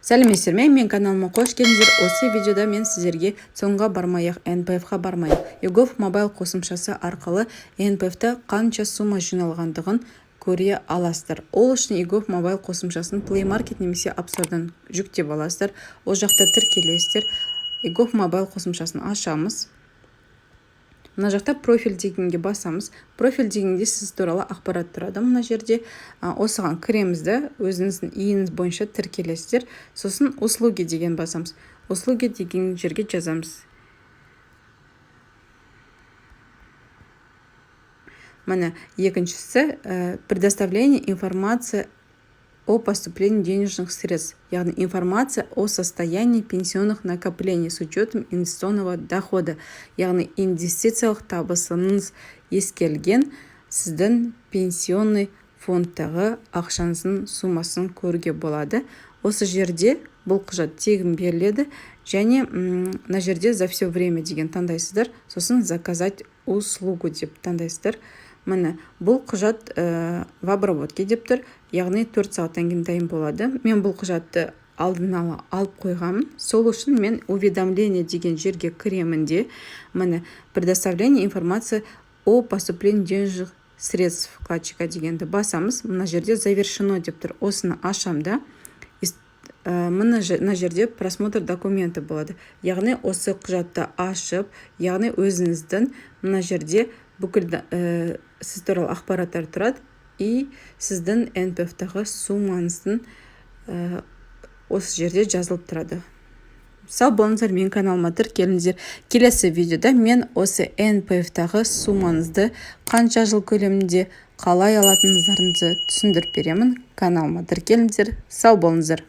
Сәлеметсіздер ме? Мен каналыма қош келдіңіздер. Осы видеода мен сіздерге соңға бармайық, NPF-ға бармайық. YouGov мобайл қосымшасы арқылы NPF-та қанша сума жиналғандығын көре аласыздар. Ол үшін YouGov мобайл қосымшасын Play Market немесе App Store-дан жүктеп аласыздар. Ол жақта тіркелесіздер. YouGov мобайл қосымшасын ашамыз. Мына жақта профиль дегенге басамыз. Профиль дегенде сіз туралы ақпарат тұрады. Мына жерде осыған кіремізді, өзіңіздің иіңіз бойынша тіркелесіздер. Сосын услуги деген басамыз. Услуги деген жерге жазамыз. Міне екіншісі предоставление информации о поступлении денежных средств, яғни информация о состоянии пенсионных накоплений с учетом инвестиционного дохода, яғни инвестициялық табысыңыз ескерілген сіздің пенсионный фондтағы ақшаңыздың сумасын көруге болады. Осы жерде бұл құжат тегін беріледі және мына жерде за все время деген таңдайсыздар, сосын заказать услугу деп таңдайсыздар. Міне бұл құжат в обработке деп тұр, яғни 4 сағаттан кейін дайын болады. Мен бұл құжатты алдын ала алып қойғанмын. Сол үшін мен уведомление деген жерге кіремін де, міне предоставление информации о поступлении денежных средств вкладчика дегенді басамыз. Мына жерде завершено деп тұр. Осыны ашам да. Мына жерде просмотр документы болады. Яғни осы құжатты ашып, яғни өзіңіздің мына жерде бүкіл сіз туралы ақпараттар тұрады и сіздің NPF-тағы сумаңыздың осы жерде жазылып тұрады. Сау болыңыздар, мен каналыма тіркеліңіздер. Келесі видеода мен осы NPF-тағы сумаңызды қанша жыл көлемінде қалай алатыныңызды түсіндіріп беремін. Каналыма тіркеліңіздер. Сау болыңыздар.